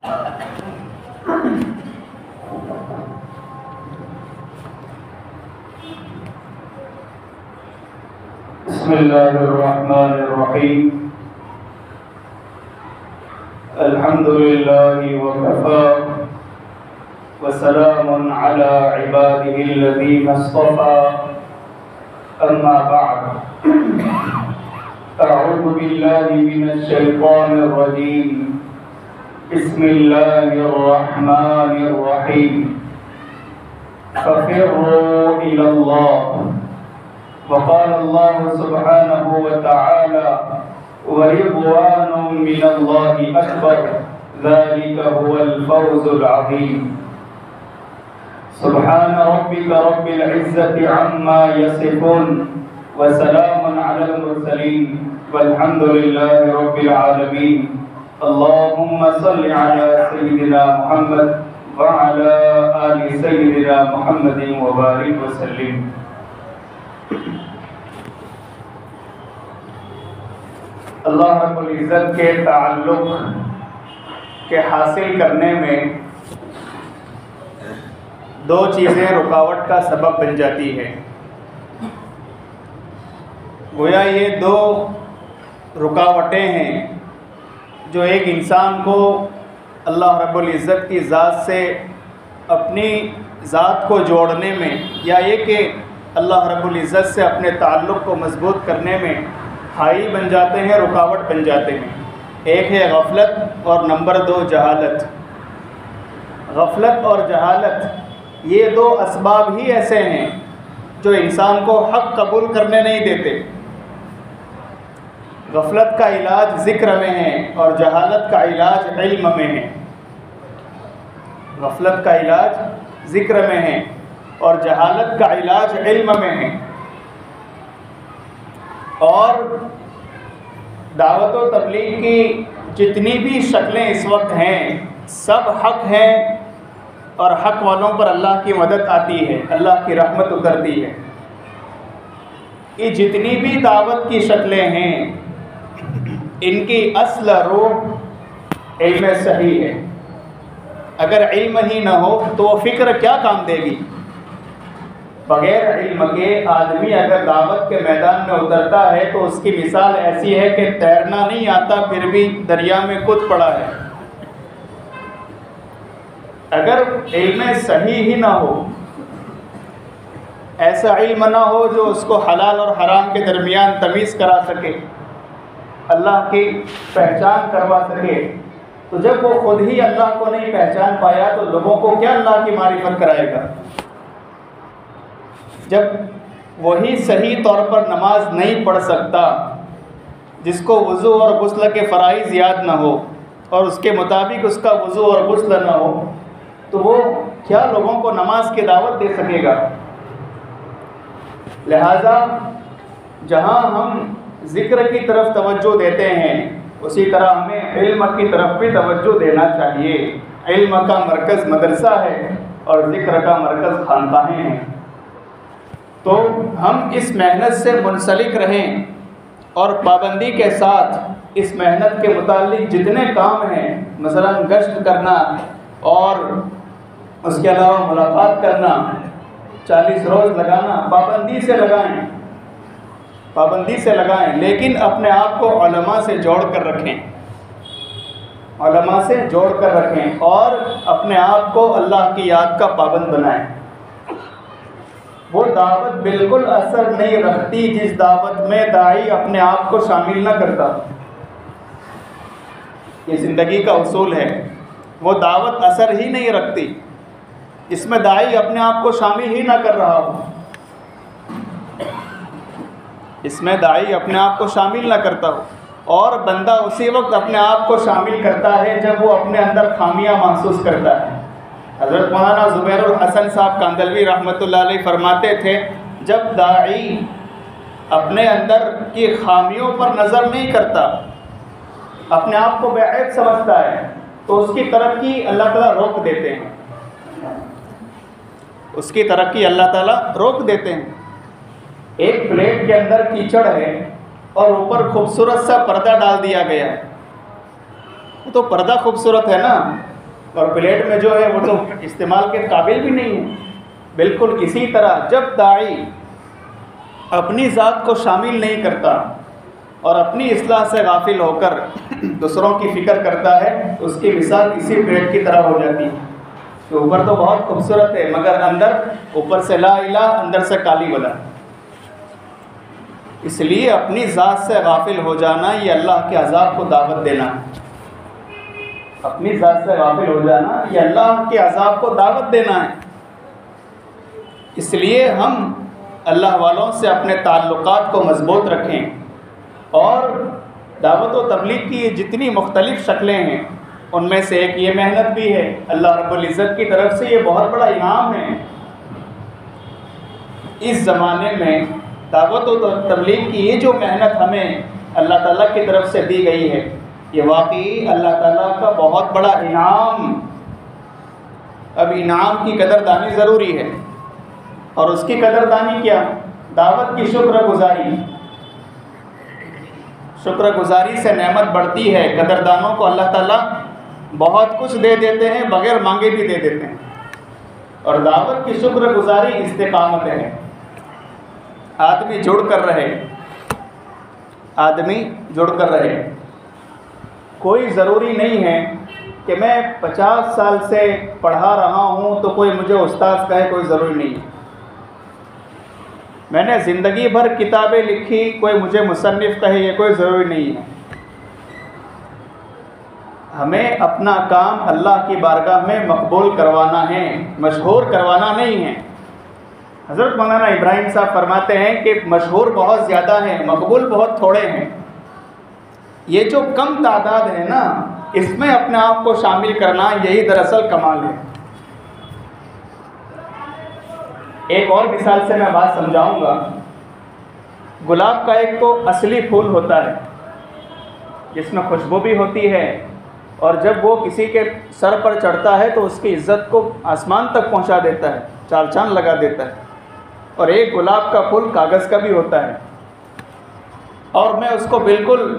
بسم الله الرحمن الرحيم. الحمد لله وكفى وسلام على عباده الذين اصطفى. أما بعد، أعوذ بالله من الشيطان الرجيم. بسم الله الرحمن الرحيم. ففروا إلى الله. وقال الله سبحانه وتعالى: ورضوان من الله أكبر ذلك هو الفوز العظيم. سبحان ربك رب العزة عما يصفون وسلام على المرسلين والحمد لله رب العالمين. اللهم صل على سيدنا محمد وعلى آل سيدنا محمد وبارك وسلم. اللہ رب العزت کے تعلق کے حاصل کرنے میں دو چیزیں رکاوٹ کا سبب بن جاتی ہے. گویا یہ دو رکاوٹیں ہیں جو ایک انسان کو اللہ رب العزت کی ذات سے اپنی ذات کو جوڑنے میں، یا یہ کہ اللہ رب العزت سے اپنے تعلق کو مضبوط کرنے میں حائل بن جاتے ہیں، رکاوٹ بن جاتے ہیں. ایک ہے غفلت اور نمبر دو جہالت. غفلت اور جہالت یہ دو اسباب ہی ایسے ہیں جو انسان کو حق قبول کرنے نہیں دیتے. غفلت کا علاج ذکر میں ہے اور جہالت کا علاج علم میں ہے. غفلت کا علاج ذکر میں ہے اور جہالت کا علاج علم میں ہے. اور دعوت و تبلیغ کی جتنی بھی شکلیں اس وقت ہیں سب حق ہیں، اور حق والوں پر اللہ کی مدد آتی ہے، اللہ کی رحمت اترتی ہے. یہ جتنی بھی دعوت کی شکلیں ہیں ان کی اصل روح علم صحیح ہے. اگر علم ہی نہ ہو تو وہ فکر کیا کام دے گی؟ بغیر علم کے آدمی اگر دعوت کے میدان میں اترتا ہے تو اس کی مثال ایسی ہے کہ تیرنا نہیں آتا پھر بھی دریا میں کود پڑا ہے. اگر علم صحیح ہی نہ ہو، ایسا علم نہ ہو جو اس کو حلال اور حرام کے درمیان تمیز کرا سکے، اللہ کی پہچان کروا سکے، تو جب وہ خود ہی اللہ کو نہیں پہچان پایا تو لوگوں کو کیا اللہ کی معرفت کرائے گا؟ جب وہی صحیح طور پر نماز نہیں پڑھ سکتا، جس کو وضو اور غسل کے فرائض یاد نہ ہو اور اس کے مطابق اس کا وضو اور غسل نہ ہو، تو وہ کیا لوگوں کو نماز کی دعوت دے سکے گا؟ لہذا جہاں ہم ذکر کی طرف توجہ دیتے ہیں اسی طرح ہمیں علم کی طرف بھی توجہ دینا چاہیے. علم کا مرکز مدرسہ ہے اور ذکر کا مرکز خانقاہیں ہیں. تو ہم اس محنت سے منسلک رہیں اور پابندی کے ساتھ اس محنت کے متعلق جتنے کام ہیں، مثلا گشت کرنا اور اس کے علاوہ ملاقات کرنا، 40 روز لگانا، پابندی سے لگائیں، لیکن اپنے آپ کو علماء سے جوڑ کر رکھیں اور اپنے آپ کو اللہ کی یاد کا پابند بنائیں. وہ دعوت بالکل اثر نہیں رکھتی جس دعوت میں داعی اپنے آپ کو شامل نہ کرتا. یہ زندگی کا اصول ہے. وہ دعوت اثر ہی نہیں رکھتی جس میں داعی اپنے آپ کو شامل ہی نہ کر رہا ہو. اس میں داعی اپنے آپ کو شامل نہ کرتا ہو، اور بندہ اسی وقت اپنے آپ کو شامل کرتا ہے جب وہ اپنے اندر خامیاں محسوس کرتا ہے. حضرت مولانا زبیر الحسن صاحب کاندلوی رحمۃ اللہ علیہ فرماتے تھے، جب داعی اپنے اندر کی خامیوں پر نظر نہیں کرتا، اپنے آپ کو بے عیب سمجھتا ہے، تو اس کی ترقی اللہ تعالیٰ روک دیتے ہیں. ایک پلیٹ کے اندر کیچڑ ہے اور اوپر خوبصورت سا پردہ ڈال دیا گیا ہے. تو پردہ خوبصورت ہے نا، اور پلیٹ میں جو ہے وہ تو استعمال کے قابل بھی نہیں ہے۔ بالکل اسی طرح جب داعی اپنی ذات کو شامل نہیں کرتا اور اپنی اصلاح سے غافل ہو کر دوسروں کی فکر کرتا ہے، اس کی مثال اسی پلیٹ کی طرح ہو جاتی ہے کہ اوپر تو بہت خوبصورت ہے مگر اندر اوپر سے لا الہ، اندر سے کالی بلا۔ اس لیے اپنی ذات سے غافل ہو جانا یہ اللہ کے عذاب کو دعوت دینا ہے۔ اپنی ذات سے غافل ہو جانا یہ اللہ کے عذاب کو دعوت دینا ہے۔ اس لیے ہم اللہ والوں سے اپنے تعلقات کو مضبوط رکھیں، اور دعوت و تبلیغ کی جتنی مختلف شکلیں ہیں ان میں سے ایک یہ محنت بھی ہے۔ اللہ رب العزت کی طرف سے یہ بہت بڑا انعام ہے۔ اس زمانے میں دعوت و تبلیغ کی یہ جو محنت ہمیں اللہ تعالیٰ کی طرف سے دی گئی ہے، یہ واقعی اللہ تعالیٰ کا بہت بڑا انعام۔ اب انعام کی قدردانی ضروری ہے، اور اس کی قدردانی کیا؟ دعوت کی شکر گزاری۔ شکر گزاری سے نعمت بڑھتی ہے۔ قدردانوں کو اللہ تعالیٰ بہت کچھ دے دیتے ہیں، بغیر مانگے بھی دے دیتے ہیں۔ اور دعوت کی شکر گزاری استقامت ہے۔ آدمی جڑ کر رہے۔ کوئی ضروری نہیں ہے کہ میں 50 سال سے پڑھا رہا ہوں تو کوئی مجھے استاذ کہے، کوئی ضروری نہیں ہے۔ میں نے زندگی بھر کتابیں لکھی، کوئی مجھے مصنف کہے، یہ کوئی ضروری نہیں ہے۔ ہمیں اپنا کام اللہ کی بارگاہ میں مقبول کروانا ہے، مشہور کروانا نہیں ہے۔ حضرت مولانا ابراہیم صاحب فرماتے ہیں کہ مشہور بہت زیادہ ہیں، مقبول بہت تھوڑے ہیں۔ یہ جو کم تعداد ہے نا، اس میں اپنے آپ کو شامل کرنا یہی دراصل کمال ہے۔ ایک اور مثال سے میں بات سمجھاؤں گا۔ گلاب کا ایک تو اصلی پھول ہوتا ہے جس میں خوشبو بھی ہوتی ہے، اور جب وہ کسی کے سر پر چڑھتا ہے تو اس کی عزت کو آسمان تک پہنچا دیتا ہے، چار چاند لگا دیتا ہے۔ اور ایک گلاب کا پھول کاغذ کا بھی ہوتا ہے، اور میں اس کو بالکل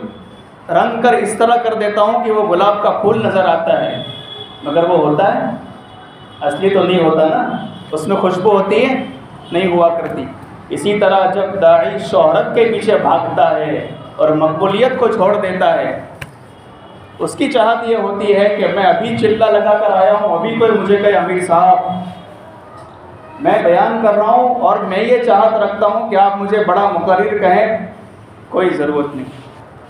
رنگ کر اس طرح کر دیتا ہوں کہ وہ گلاب کا پھول نظر آتا ہے، مگر وہ ہوتا ہے اصلی تو نہیں ہوتا نا، اس میں خوشبو ہوتی ہے نہیں ہوا کرتی۔ اسی طرح جب داعی شہرت کے پیچھے بھاگتا ہے اور مقبولیت کو چھوڑ دیتا ہے، اس کی چاہت یہ ہوتی ہے کہ میں ابھی چلہ لگا کر آیا ہوں، ابھی کوئی مجھے کہے امیر صاحب میں بیان کر رہا ہوں اور میں یہ چاہت رکھتا ہوں کہ آپ مجھے بڑا مقرر کہیں، کوئی ضرورت نہیں۔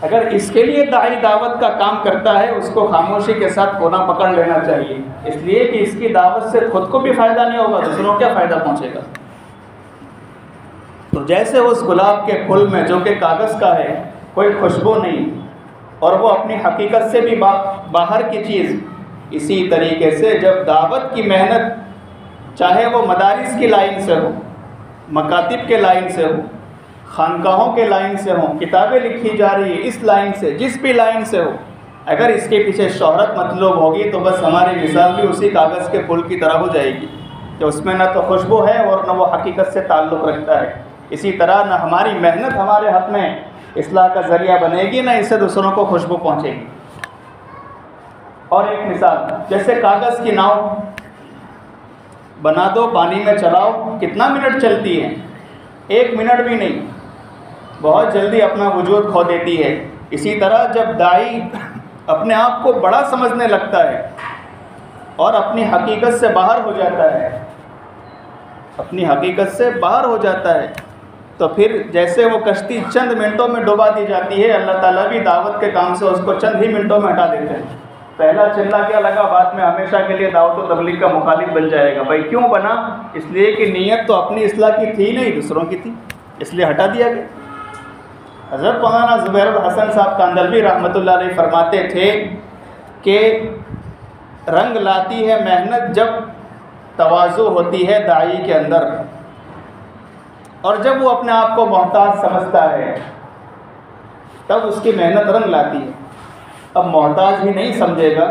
اگر اس کے لیے داعی دعوت کا کام کرتا ہے، اس کو خاموشی کے ساتھ کونا پکڑ لینا چاہیے، اس لیے کہ اس کی دعوت سے خود کو بھی فائدہ نہیں ہوگا، دوسروں کو کیا فائدہ پہنچے گا۔ تو جیسے اس گلاب کے پھول میں جو کہ کاغذ کا ہے کوئی خوشبو نہیں، اور وہ اپنی حقیقت سے بھی باہر کی چیز، اسی طریقے سے جب دعوت کی محنت چاہے وہ مدارس کی لائن سے ہو، مکاتب کے لائن سے ہو، خانقاہوں کے لائن سے ہوں، کتابیں لکھی جا رہی ہے اس لائن سے، جس بھی لائن سے ہو، اگر اس کے پیچھے شہرت مطلوب ہوگی تو بس ہماری مثال بھی اسی کاغذ کے پھول کی طرح ہو جائے گی کہ اس میں نہ تو خوشبو ہے اور نہ وہ حقیقت سے تعلق رکھتا ہے۔ اسی طرح نہ ہماری محنت ہمارے حق میں اصلاح کا ذریعہ بنے گی، نہ اس سے دوسروں کو خوشبو پہنچے گی۔ اور ایک مثال، جیسے کاغذ کی ناؤ بنا دو، پانی میں چلاؤ، کتنا منٹ چلتی ہے؟ 1 منٹ بھی نہیں، بہت جلدی اپنا وجود کھو دیتی ہے۔ اسی طرح جب داعی اپنے آپ کو بڑا سمجھنے لگتا ہے اور اپنی حقیقت سے باہر ہو جاتا ہے، اپنی حقیقت سے باہر ہو جاتا ہے، تو پھر جیسے وہ کشتی چند منٹوں میں ڈوبا دی جاتی ہے، اللہ تعالیٰ بھی دعوت کے کام سے اس کو چند ہی منٹوں میں ہٹا دیتے ہیں۔ پہلا چلہ کیا لگا، بعد میں ہمیشہ کے لیے دعوت و تبلیغ کا مخالف بن جائے گا۔ بھائی کیوں بنا؟ اس لیے کہ نیت تو اپنی اصلاح کی تھی نہیں، دوسروں کی تھی، اس لیے ہٹا دیا گیا۔ حضرت مولانا زبیر الحسن صاحب کاندلوی رحمۃ اللہ علیہ فرماتے تھے کہ رنگ لاتی ہے محنت جب تواضع ہوتی ہے داعی کے اندر، اور جب وہ اپنے آپ کو محتاج سمجھتا ہے تب اس کی محنت رنگ لاتی ہے۔ اب محتاج ہی نہیں سمجھے گا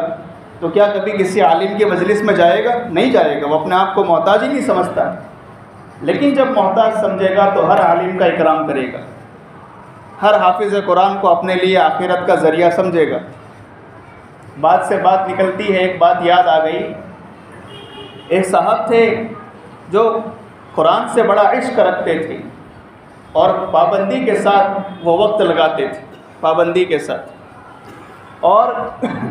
تو کیا کبھی کسی عالم کی مجلس میں جائے گا؟ نہیں جائے گا، وہ اپنے آپ کو محتاج ہی نہیں سمجھتا۔ لیکن جب محتاج سمجھے گا تو ہر عالم کا اکرام کرے گا، ہر حافظ قرآن کو اپنے لیے آخرت کا ذریعہ سمجھے گا۔ بات سے بات نکلتی ہے، ایک بات یاد آ گئی۔ ایک صاحب تھے جو قرآن سے بڑا عشق رکھتے تھے اور پابندی کے ساتھ وہ وقت لگاتے تھے، پابندی کے ساتھ، اور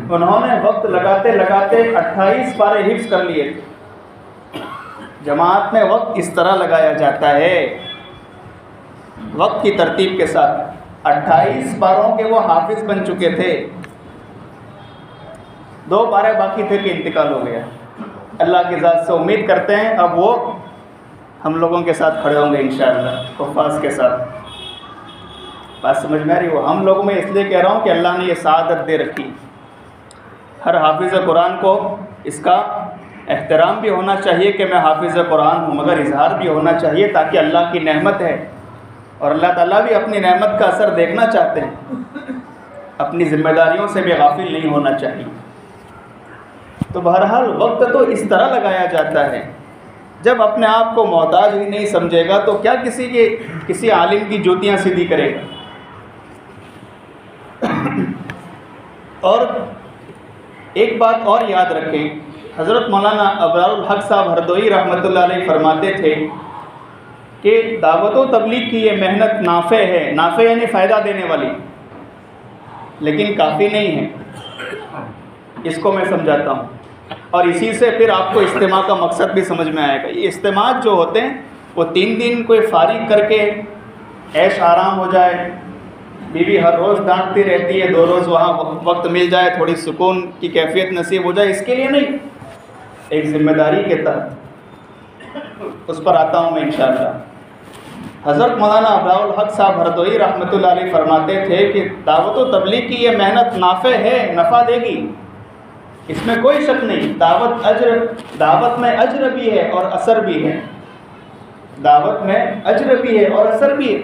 انہوں نے وقت لگاتے لگاتے 28 پارے حفظ کر لیے تھے۔ جماعت میں وقت اس طرح لگایا جاتا ہے، وقت کی ترتیب کے ساتھ۔ 28 پاروں کے وہ حافظ بن چکے تھے، 2 پارے باقی تھے کہ انتقال ہو گیا۔ اللہ کی ذات سے امید کرتے ہیں اب وہ ہم لوگوں کے ساتھ کھڑے ہوں گے انشاءاللہ، حفاظ کے ساتھ۔ بات سمجھ میں آ رہی؟ وہ ہم لوگوں میں اس لیے کہہ رہا ہوں کہ اللہ نے یہ سعادت دے رکھی۔ ہر حافظ قرآن کو اس کا احترام بھی ہونا چاہیے کہ میں حافظ قرآن ہوں، مگر اظہار بھی ہونا چاہیے، تاکہ اللہ کی نعمت ہے اور اللہ تعالیٰ بھی اپنی نعمت کا اثر دیکھنا چاہتے ہیں، اپنی ذمہ داریوں سے بھی غافل نہیں ہونا چاہیے۔ تو بہرحال وقت تو اس طرح لگایا جاتا ہے، جب اپنے آپ کو محتاج ہی نہیں سمجھے گا تو کیا کسی عالم کی جوتیاں سیدھی کرے گا۔ اور ایک بات اور یاد رکھیں، حضرت مولانا ابرار الحق صاحب ہردوئی رحمۃ اللہ علیہ فرماتے تھے کہ دعوت و تبلیغ کی یہ محنت نافع ہے، نافع یعنی فائدہ دینے والی، لیکن کافی نہیں ہے۔ اس کو میں سمجھاتا ہوں اور اسی سے پھر آپ کو اجتماع کا مقصد بھی سمجھ میں آئے گا۔ یہ اجتماع جو ہوتے ہیں وہ 3 دن کوئی فارغ کر کے عیش آرام ہو جائے، بیوی ہر روز ڈانٹتی رہتی ہے، 2 روز وہاں وقت مل جائے، تھوڑی سکون کی کیفیت نصیب ہو جائے، اس کے لیے نہیں، ایک ذمہ داری کے تحت اس پر آتا ہوں میں انشاءاللہ۔ حضرت مولانا ابرار الحق صاحب ہردوئی رحمۃ اللہ علیہ فرماتے تھے کہ دعوت و تبلیغ کی یہ محنت نافع ہے، نفع دے گی، اس میں کوئی شک نہیں۔ دعوت میں اجر بھی ہے اور اثر بھی ہے، دعوت میں اجر بھی ہے اور اثر بھی ہے،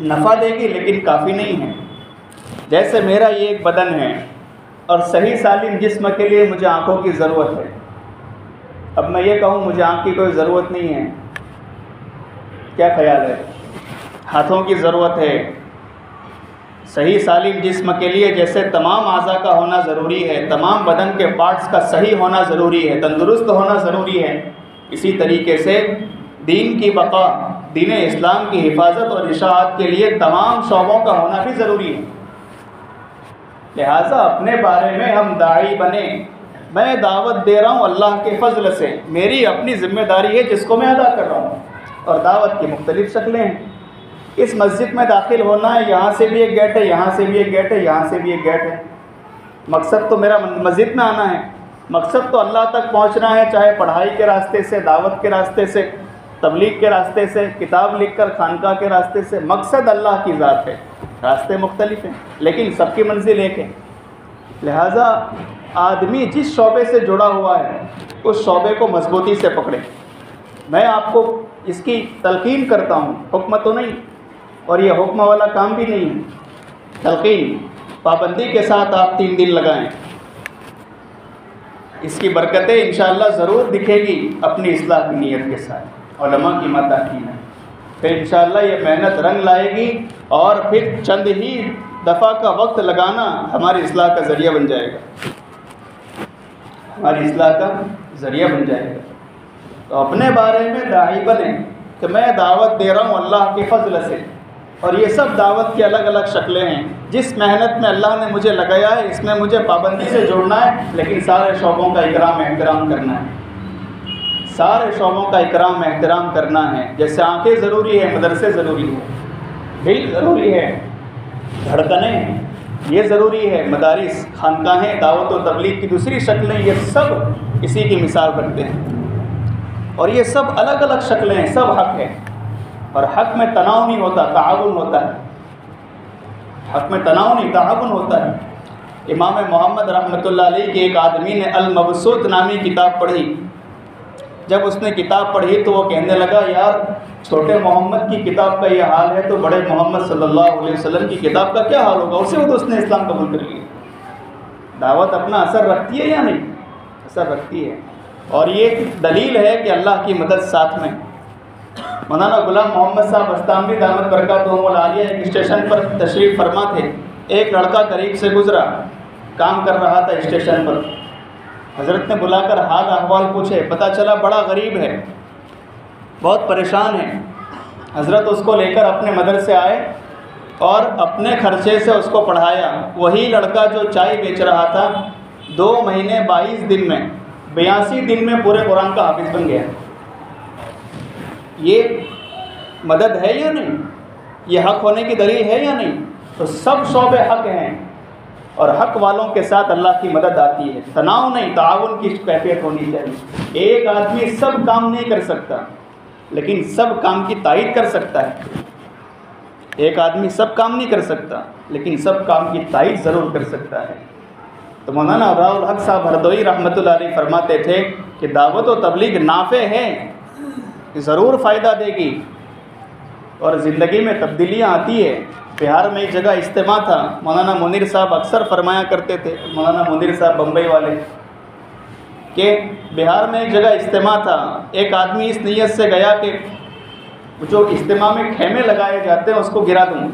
نفع دے گی لیکن کافی نہیں ہے۔ جیسے میرا یہ ایک بدن ہے اور صحیح سالم جسم کے لیے مجھے آنکھوں کی ضرورت ہے۔ اب میں یہ کہوں مجھے آنکھ کی کوئی ضرورت نہیں ہے، کیا خیال ہے؟ ہاتھوں کی ضرورت ہے۔ صحیح سالم جسم کے لیے جیسے تمام اعضاء کا ہونا ضروری ہے، تمام بدن کے پارٹس کا صحیح ہونا ضروری ہے، تندرست ہونا ضروری ہے، اسی طریقے سے دین کی بقا، دین اسلام کی حفاظت اور اشاعت کے لیے تمام شعبوں کا ہونا بھی ضروری ہے۔ لہٰذا اپنے بارے میں ہم داعی بنیں، میں دعوت دے رہا ہوں اللہ کے فضل سے، میری اپنی ذمہ داری ہے جس کو میں ادا کر رہا ہوں، اور دعوت کی مختلف شکلیں ہیں۔ اس مسجد میں داخل ہونا ہے، یہاں سے بھی ایک گیٹ ہے، یہاں سے بھی ایک گیٹ ہے، یہاں سے بھی ایک گیٹ ہے۔ مقصد تو میرا مسجد میں آنا ہے، مقصد تو اللہ تک پہنچنا ہے، چاہے پڑھائی کے راستے سے، دعوت کے راستے سے، تبلیغ کے راستے سے، کتاب لکھ کر خانقاہ کے راستے سے، مقصد اللہ کی ذات ہے، راستے مختلف ہیں لیکن سب کی منزل ایک ہے۔ لہٰذا آدمی جس شعبے سے جڑا ہوا ہے اس شعبے کو مضبوطی سے پکڑے۔ میں آپ کو اس کی تلقین کرتا ہوں، حکم تو نہیں، اور یہ حکم والا کام بھی نہیں ہے، تلقین، پابندی کے ساتھ آپ 3 دن لگائیں، اس کی برکتیں انشاءاللہ ضرور دکھے گی اپنی اصلاح کی نیت کے ساتھ، علماء کی متاحین ہے، پھر انشاءاللہ یہ محنت رنگ لائے گی اور پھر چند ہی دفعہ کا وقت لگانا ہماری اصلاح کا ذریعہ بن جائے گا، ہماری اصلاح کا ذریعہ بن جائے گا۔ تو اپنے بارے میں داعی بنیں کہ میں دعوت دے رہا ہوں اللہ کے فضل سے، اور یہ سب دعوت کی الگ الگ شکلیں ہیں، جس محنت میں اللہ نے مجھے لگایا ہے اس میں مجھے پابندی سے جوڑنا ہے، لیکن سارے شعبوں کا احترام کرنا ہے، سارے شعبوں کا احترام کرنا ہے۔ جیسے آنکھیں ضروری ہے، مدرسے ضروری ہے، دل ضروری ہے، دھڑکنیں ہیں، یہ ضروری ہے، مدارس، خانقاہیں، دعوت و تبلیغ کی دوسری شکلیں، یہ سب اسی کی مثال رکھتے ہیں، اور یہ سب الگ الگ شکلیں ہیں، سب حق ہے، اور حق میں تناؤ نہیں ہوتا، تعاون ہوتا ہے، حق میں تناؤ نہیں، تعاون ہوتا ہے۔ امام محمد رحمۃ اللہ علیہ کے ایک آدمی نے المبسوط نامی کتاب پڑھی، جب اس نے کتاب پڑھی تو وہ کہنے لگا یار چھوٹے محمد کی کتاب کا یہ حال ہے تو بڑے محمد صلی اللہ علیہ وسلم کی کتاب کا کیا حال ہوگا، اسی وقت اس نے اسلام قبول کر لیا۔ دعوت اپنا اثر رکھتی ہے یا نہیں؟ اثر رکھتی ہے، اور یہ دلیل ہے کہ اللہ کی مدد ساتھ میں۔ مولانا غلام محمد صاحب بستانوی دامت برکاتہم العالیہ ایک اسٹیشن پر تشریف فرما تھے، ایک لڑکا قریب سے گزرا، کام کر رہا تھا اسٹیشن پر، حضرت نے بلا کر حال احوال پوچھے، پتہ چلا بڑا غریب ہے، بہت پریشان ہے۔ حضرت اس کو لے کر اپنے مدرسے آئے اور اپنے خرچے سے اس کو پڑھایا۔ وہی لڑکا جو چائے بیچ رہا تھا 2 مہینے 22 دن میں 82 دن میں پورے قرآن کا حافظ بن گیا۔ یہ مدد ہے یا نہیں؟ یہ حق ہونے کی دلیل ہے یا نہیں؟ تو سب شعبے حق ہیں، اور حق والوں کے ساتھ اللہ کی مدد آتی ہے۔ تناؤ نہیں، تعاون کی کیفیت ہونی چاہیے۔ ایک آدمی سب کام نہیں کر سکتا، لیکن سب کام کی تائید کر سکتا ہے۔ ایک آدمی سب کام نہیں کر سکتا، لیکن سب کام کی تائید ضرور کر سکتا ہے۔ تو مولانا ابراء الحق صاحب ہردوئی رحمۃ اللہ علیہ فرماتے تھے کہ دعوت و تبلیغ نافع ہے، ضرور فائدہ دے گی، اور زندگی میں تبدیلیاں آتی ہے۔ بہار میں ایک جگہ اجتماع تھا، مولانا منیر صاحب اکثر فرمایا کرتے تھے، مولانا منیر صاحب بمبئی والے، کہ بہار میں ایک جگہ اجتماع تھا، ایک آدمی اس نیت سے گیا کہ جو اجتماع میں خیمے لگائے جاتے ہیں اس کو گرا دوں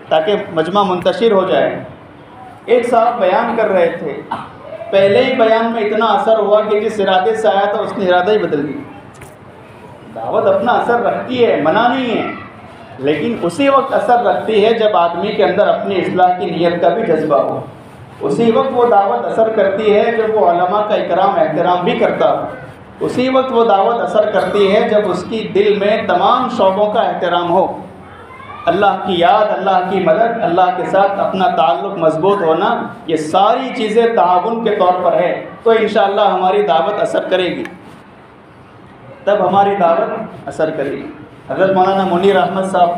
تاکہ مجمع منتشر ہو جائے۔ ایک صاحب بیان کر رہے تھے، پہلے ہی بیان میں اتنا اثر ہوا کہ جس ارادے سے آیا تھا اس نے ارادہ ہی بدل دیا۔ دعوت اپنا اثر رکھتی ہے، منع نہیں ہے، لیکن اسی وقت اثر رکھتی ہے جب آدمی کے اندر اپنی اصلاح کی نیت کا بھی جذبہ ہو۔ اسی وقت وہ دعوت اثر کرتی ہے جب وہ علماء کا اکرام احترام بھی کرتا ہو۔ اسی وقت وہ دعوت اثر کرتی ہے جب اس کی دل میں تمام شعبوں کا احترام ہو، اللہ کی یاد، اللہ کی مدد، اللہ کے ساتھ اپنا تعلق مضبوط ہونا، یہ ساری چیزیں تعاون کے طور پر ہے، تو انشاءاللہ ہماری دعوت اثر کرے گی، تب ہماری دعوت اثر کرے گی۔ حضرت مولانا منیر احمد صاحب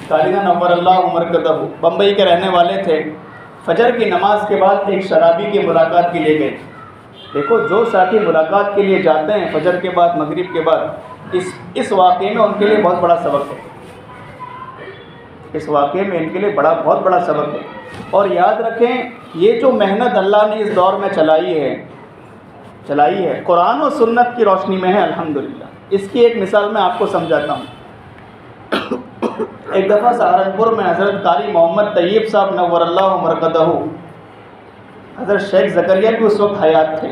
قالینہ نور اللہ مرکزہ بمبئی کے رہنے والے تھے۔ فجر کی نماز کے بعد ایک شرابی کی ملاقات کے لیے گئے۔ دیکھو، جو ساتھی ملاقات کے لیے جاتے ہیں فجر کے بعد، مغرب کے بعد، اس واقعے میں ان کے لیے بہت بڑا سبق ہے۔ اس واقعے میں ان کے لیے بہت بڑا سبق ہے۔ اور یاد رکھیں، یہ جو محنت اللہ نے اس دور میں چلائی ہے قرآن و سنت کی روشنی میں ہے الحمدللہ۔ اس کی ایک مثال میں آپ کو سمجھاتا ہوں۔ ایک دفعہ سہارنپور میں حضرت قاری محمد طیب صاحب نور اللہ مرکزہ، حضرت شیخ زکریا بھی اس وقت حیات تھے،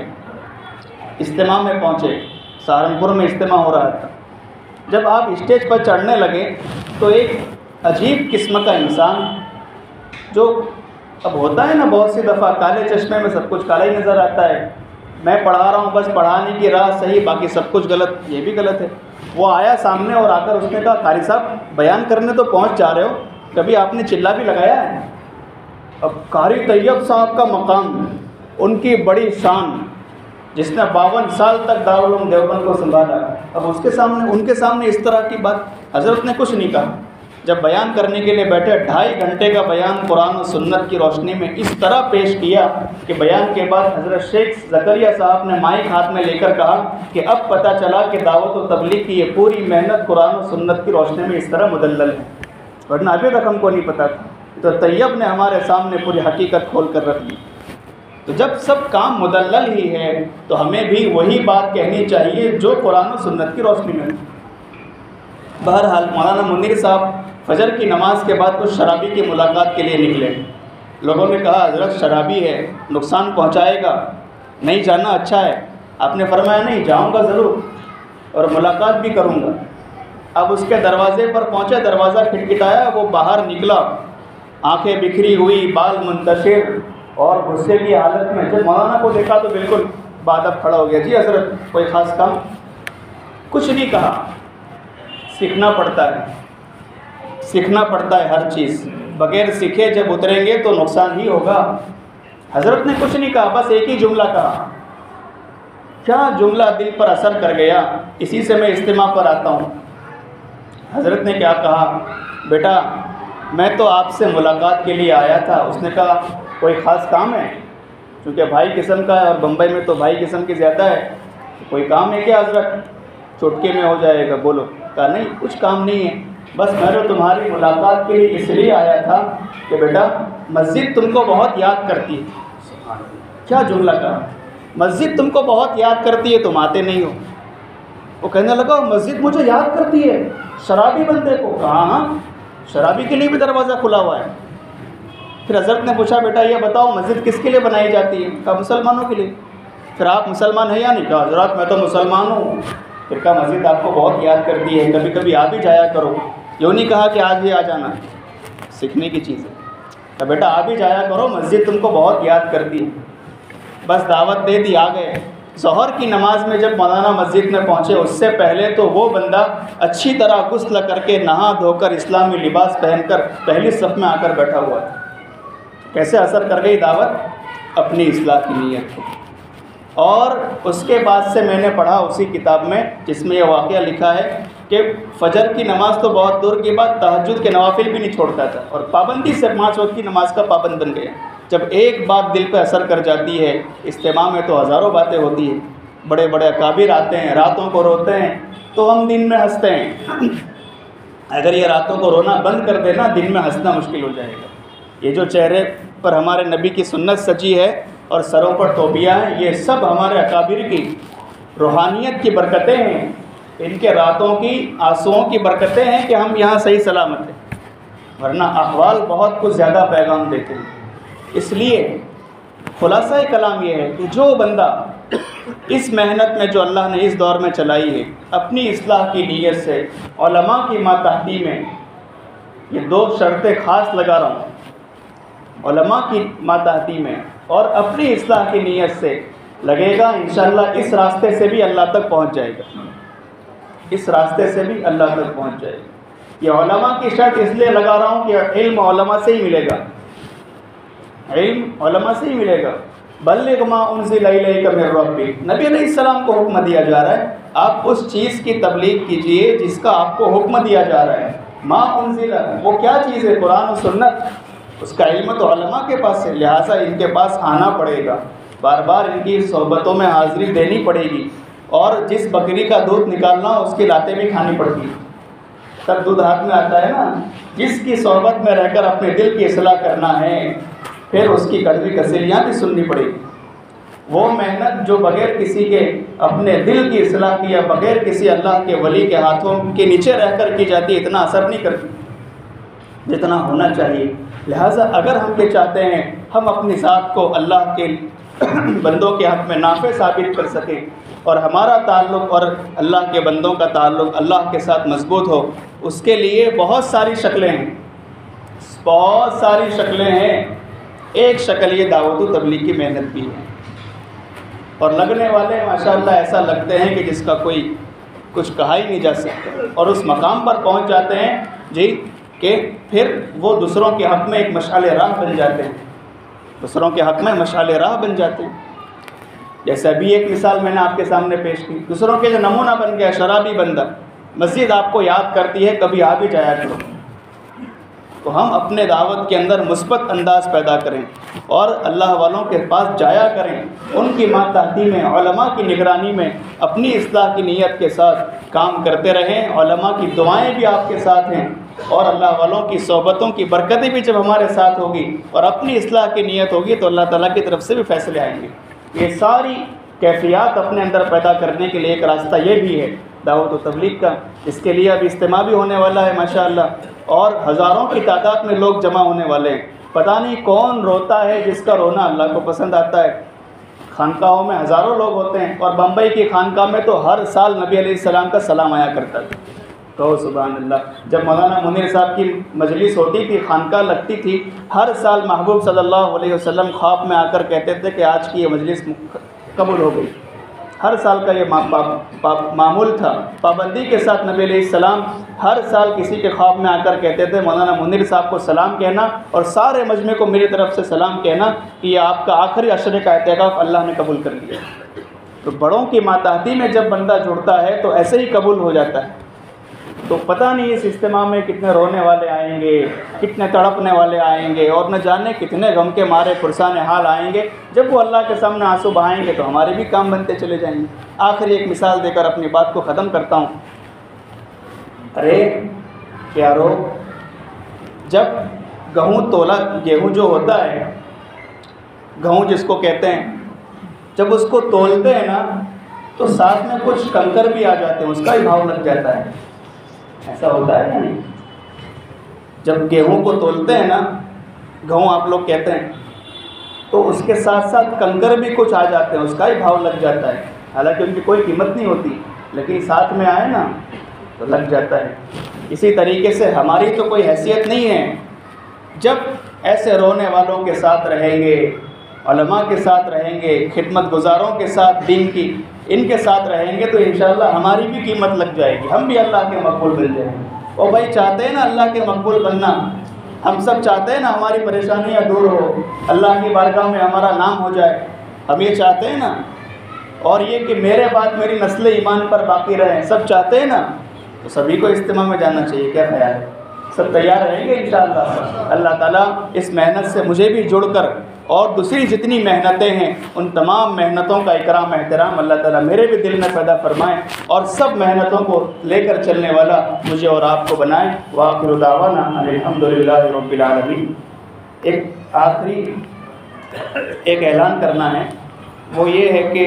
اجتماع میں پہنچے۔ سہارنپور میں اجتماع ہو رہا تھا۔ جب آپ اسٹیج پر چڑھنے لگے تو ایک عجیب قسم کا انسان، جو اب ہوتا ہے نا بہت سی دفعہ، کالے چشمے میں سب کچھ کالا ہی نظر آتا ہے، میں پڑھا رہا ہوں بس پڑھانے کی راہ صحیح، باقی سب کچھ غلط، یہ بھی غلط ہے۔ وہ آیا سامنے اور آ کر اس نے کہا، قاری صاحب بیان کرنے تو پہنچ جا رہے ہو، کبھی آپ نے چلا بھی لگایا ہے؟ اب قاری طیب صاحب کا مقام، ان کی بڑی شان، جس نے 52 سال تک دارالعلوم دیوبند کو سنبھالا، اب ان کے سامنے اس طرح کی بات، حضرت نے کچھ نہیں کہا۔ جب بیان کرنے کے لیے بیٹھے 2.5 گھنٹے کا بیان قرآن و سنت کی روشنی میں اس طرح پیش کیا کہ بیان کے بعد حضرت شیخ زکریا صاحب نے مائک ہاتھ میں لے کر کہا کہ اب پتہ چلا کہ دعوت و تبلیغ کی یہ پوری محنت قرآن و سنت کی روشنی میں اس طرح مدلل ہے، ورنہ ابھی تک ہم کو نہیں پتہ تھا۔ تو طیب نے ہمارے سامنے پوری حقیقت کھول کر رکھ دی۔ تو جب سب کام مدلل ہی ہے تو ہمیں بھی وہی بات کہنی چاہیے جو قرآن و سنت کی روشنی میں۔ بہرحال مولانا منیر صاحب فجر کی نماز کے بعد کچھ شرابی کی ملاقات کے لیے نکلے۔ لوگوں نے کہا حضرت شرابی ہے، نقصان پہنچائے گا، نہیں جانا اچھا ہے۔ آپ نے فرمایا نہیں، جاؤں گا ضرور اور ملاقات بھی کروں گا۔ اب اس کے دروازے پر پہنچے، دروازہ کھٹکھٹایا، وہ باہر نکلا، آنکھیں بکھری ہوئی، بال منتشر اور غصے کی حالت میں۔ جب مولانا کو دیکھا تو بالکل بادب کھڑا ہو گیا، جی حضرت کوئی خاص کام؟ کچھ نہیں کہا۔ سیکھنا پڑتا ہے ہر چیز، بغیر سیکھے جب اتریں گے تو نقصان ہی ہوگا۔ حضرت نے کچھ نہیں کہا، بس ایک ہی جملہ کہا، کیا جملہ دل پر اثر کر گیا، اسی سے میں اجتماع پر آتا ہوں۔ حضرت نے کیا کہا، بیٹا میں تو آپ سے ملاقات کے لیے آیا تھا۔ اس نے کہا کوئی خاص کام ہے؟ کیونکہ بھائی قسم کا ہے اور بمبئی میں تو بھائی قسم کی زیادہ ہے، کوئی کام ہے کیا حضرت؟ چٹکے میں ہو جائے گا، بولو۔ کہا نہیں کچھ کام نہیں ہے، بس میں تو تمہاری ملاقات کے لیے اس لیے آیا تھا کہ بیٹا مسجد تم کو بہت یاد کرتی ہے۔ کیا جملہ کہا، مسجد تم کو بہت یاد کرتی ہے، تم آتے نہیں ہو۔ وہ کہنے لگا مسجد مجھے یاد کرتی ہے شرابی بندے کو؟ کہا ہاں، شرابی کے لیے بھی دروازہ کھلا ہوا ہے۔ پھر حضرت نے پوچھا بیٹا یہ بتاؤ مسجد کس کے لیے بنائی جاتی ہے؟ کہا مسلمانوں کے لیے۔ پھر آپ مسلمان ہیں یا نہیں؟ کہا حضرت میں تو مسلمان ہوں۔ پھر کہا مسجد آپ کو بہت یاد کرتی ہے، کبھی کبھی آپ بھی جایا کرو۔ یوں نہیں کہا کہ آج ہی آ جانا، سیکھنے کی چیز ہے۔ تو بیٹا آپ بھی جایا کرو، مسجد تم کو بہت یاد کرتی ہے۔ بس دعوت دے دی، آ گئے۔ ظہر کی نماز میں جب مولانا مسجد میں پہنچے، اس سے پہلے تو وہ بندہ اچھی طرح غسل کر کے نہا دھو کر اسلامی لباس پہن کر پہلی صف میں آ کر بیٹھا ہوا تھا۔ کیسے اثر کر گئی دعوت؟ اپنی اصلاح کی نیت کو۔ اور اس کے بعد سے میں نے پڑھا اسی کتاب میں جس میں یہ واقعہ لکھا ہے کہ فجر کی نماز تو بہت دور کی بات، تہجد کے نوافل بھی نہیں چھوڑتا تھا، اور پابندی سے 5 وقت کی نماز کا پابند بن گیا۔ جب ایک بات دل پہ اثر کر جاتی ہے، اجتماع میں تو ہزاروں باتیں ہوتی ہیں، بڑے بڑے اکابر آتے ہیں، راتوں کو روتے ہیں تو ہم دن میں ہنستے ہیں۔ اگر یہ راتوں کو رونا بند کر دینا، دن میں ہنسنا مشکل ہو جائے گا۔ یہ جو چہرے پر ہمارے نبی کی سنت سجی ہے اور سروں پر ٹوپیاں ہیں، یہ سب ہمارے اکابر کی روحانیت کی برکتیں ہیں، ان کے راتوں کی آنسوؤں کی برکتیں ہیں کہ ہم یہاں صحیح سلامت ہیں، ورنہ احوال بہت کچھ زیادہ پیغام دیتے ہیں۔ اس لیے خلاصہ کلام یہ ہے کہ جو بندہ اس محنت میں جو اللہ نے اس دور میں چلائی ہے، اپنی اصلاح کی نیت سے، علماء کی ماتحتی میں، یہ 2 شرطیں خاص لگا رہا ہوں، علماء کی ماتحتی میں اور اپنی اصلاح کی نیت سے لگے گا، انشاءاللہ اس راستے سے بھی اللہ تک پہنچ جائے گا، اس راستے سے بھی اللہ تک پہنچ جائے گا۔ یہ علماء کی شرط اس لیے لگا رہا ہوں کہ علم علماء سے ہی ملے گا، علم علماء سے ہی ملے گا۔ بلغ ما انزل الیک من ربک، نبی علیہ السلام کو حکم دیا جا رہا ہے آپ اس چیز کی تبلیغ کیجئے جس کا آپ کو حکم دیا جا رہا ہے۔ ما انزل، وہ کیا چیز ہے؟ قرآن و سنت، اس کا علم تو علماء کے پاس ہے، لہٰذا ان کے پاس آنا پڑے گا، بار بار ان کی صحبتوں میں حاضری دینی پڑے گی، اور جس بکری کا دودھ نکالنا اس کی لاتیں بھی کھانی پڑتی ہیں، تب دودھ ہاتھ میں آتا ہے نا۔ جس کی صحبت میں رہ کر اپنے دل کی اصلاح کرنا ہے، پھر اس کی کڑوی کسیلیاں بھی سننی پڑے گی۔ وہ محنت جو بغیر کسی کے اپنے دل کی اصلاح کی یا بغیر کسی اللہ کے ولی کے ہاتھوں کے نیچے رہ کر کی جاتی ہے، اتنا اثر نہیں کرتی جتنا ہونا چاہیے۔ لہٰذا اگر ہم یہ چاہتے ہیں ہم اپنی ذات کو اللہ کے بندوں کے حق میں نافع ثابت کر سکیں اور ہمارا تعلق اور اللہ کے بندوں کا تعلق اللہ کے ساتھ مضبوط ہو، اس کے لیے بہت ساری شکلیں ہیں، بہت ساری شکلیں ہیں۔ ایک شکل یہ دعوت و تبلیغ کی محنت بھی ہے، اور لگنے والے ماشاءاللہ ایسا لگتے ہیں کہ جس کا کوئی کچھ کہا ہی نہیں جا سکتا، اور اس مقام پر پہنچ جاتے ہیں جی کہ پھر وہ دوسروں کے حق میں ایک مشعل راہ بن جاتے ہیں، دوسروں کے حق میں مشعل راہ بن جاتے ہیں۔ جیسے ابھی ایک مثال میں نے آپ کے سامنے پیش کی، دوسروں کے جو نمونہ بن گیا شرابی بندہ، مسجد آپ کو یاد کرتی ہے، کبھی آپ ہی جایا کرو۔ تو ہم اپنے دعوت کے اندر مثبت انداز پیدا کریں اور اللہ والوں کے پاس جایا کریں، ان کی ماتحتی میں، علماء کی نگرانی میں اپنی اصلاح کی نیت کے ساتھ کام کرتے رہیں۔ علماء کی دعائیں بھی آپ کے ساتھ ہیں، اور اللہ والوں کی صحبتوں کی برکتیں بھی جب ہمارے ساتھ ہوگی اور اپنی اصلاح کی نیت ہوگی تو اللہ تعالیٰ کی طرف سے بھی فیصلے آئیں گے۔ یہ ساری کیفیات اپنے اندر پیدا کرنے کے لیے ایک راستہ یہ بھی ہے دعوت و تبلیغ کا۔ اس کے لیے اب اجتماع بھی ہونے والا ہے ماشاءاللہ، اور ہزاروں کی تعداد میں لوگ جمع ہونے والے ہیں۔ پتہ نہیں کون روتا ہے جس کا رونا اللہ کو پسند آتا ہے۔ خانقاہوں میں ہزاروں لوگ ہوتے ہیں، اور بمبئی کی خانقاہ میں تو ہر سال نبی علیہ السلام کا سلام آیا کرتا تھا۔ کہو سبحان اللہ۔ جب مولانا منیر صاحب کی مجلس ہوتی تھی، خانقاہ لگتی تھی، ہر سال محبوب صلی اللہ علیہ وسلم خواب میں آ کر کہتے تھے کہ آج کی یہ مجلس قبول ہو گئی۔ ہر سال کا یہ معمول تھا، پابندی کے ساتھ نبی علیہ السلام ہر سال کسی کے خواب میں آ کر کہتے تھے مولانا منیر صاحب کو سلام کہنا، اور سارے مجمع کو میری طرف سے سلام کہنا کہ یہ آپ کا آخری عشرے کا اعتکاف اللہ نے قبول کر لیا۔ تو بڑوں کی ماتحتی میں جب بندہ جڑتا ہے تو ایسے ہی قبول ہو جاتا ہے۔ تو پتہ نہیں اس اجتماع میں کتنے رونے والے آئیں گے، کتنے تڑپنے والے آئیں گے، اور نہ جانے کتنے غم کے مارے پرسان حال آئیں گے۔ جب وہ اللہ کے سامنے آنسو بہائیں گے تو ہمارے بھی کام بنتے چلے جائیں گے۔ آخری ایک مثال دے کر اپنی بات کو ختم کرتا ہوں۔ ارے پیارو، جب گیہوں جو ہوتا ہے، گہوں جس کو کہتے ہیں، جب اس کو تولتے ہیں نا تو ساتھ میں کچھ کنکر بھی آ جاتے ہیں، اس کا ہی بھاؤ لگ جاتا ہے۔ ایسا ہوتا ہے یا نہیں؟ جب گیہوں کو تولتے ہیں نا گھؤں آپ لوگ کہتے ہیں، تو اس کے ساتھ ساتھ کنکر بھی کچھ آ جاتے ہیں، اس کا ہی بھاؤ لگ جاتا ہے، حالانکہ ان کی کوئی قیمت نہیں ہوتی، لیکن ساتھ میں آئے نا تو لگ جاتا ہے۔ اسی طریقے سے ہماری تو کوئی حیثیت نہیں ہے، جب ایسے رونے والوں کے ساتھ رہیں گے، علماء کے ساتھ رہیں گے، خدمت گزاروں کے ساتھ دین کی ان کے ساتھ رہیں گے، تو انشاءاللہ ہماری بھی قیمت لگ جائے گی، ہم بھی اللہ کے مقبول بن جائیں گے۔ اور بھائی چاہتے ہیں نا اللہ کے مقبول بننا، ہم سب چاہتے ہیں نا ہماری پریشانیاں دور ہو، اللہ کی بارگاہ میں ہمارا نام ہو جائے، ہم یہ چاہتے ہیں نا، اور یہ کہ میرے بعد میری نسل ایمان پر باقی رہیں، سب چاہتے ہیں نا، تو سبھی کو اجتماع میں جانا چاہیے۔ کیا خیال ہے؟ سب تیار رہیں گے انشاءاللہ؟ اللہ تعالیٰ اس محنت سے مجھے بھی جڑ کر اور دوسری جتنی محنتیں ہیں ان تمام محنتوں کا اکرام احترام اللہ تعالیٰ میرے بھی دل میں پیدا فرمائیں، اور سب محنتوں کو لے کر چلنے والا مجھے اور آپ کو بنائیں۔ وآخر دعوانا ان الحمدللہ رب العالمین۔ ایک آخری ایک اعلان کرنا ہے، وہ یہ ہے کہ